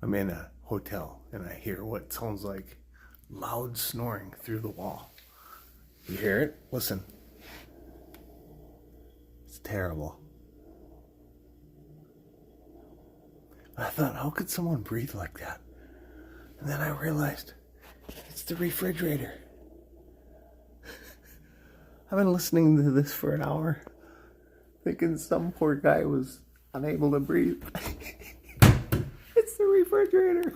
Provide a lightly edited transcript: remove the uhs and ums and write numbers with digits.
I'm in a hotel and I hear what sounds like loud snoring through the wall. You hear it? Listen. It's terrible. I thought, how could someone breathe like that? And then I realized it's the refrigerator. I've been listening to this for an hour, thinking some poor guy was unable to breathe. It's the refrigerator.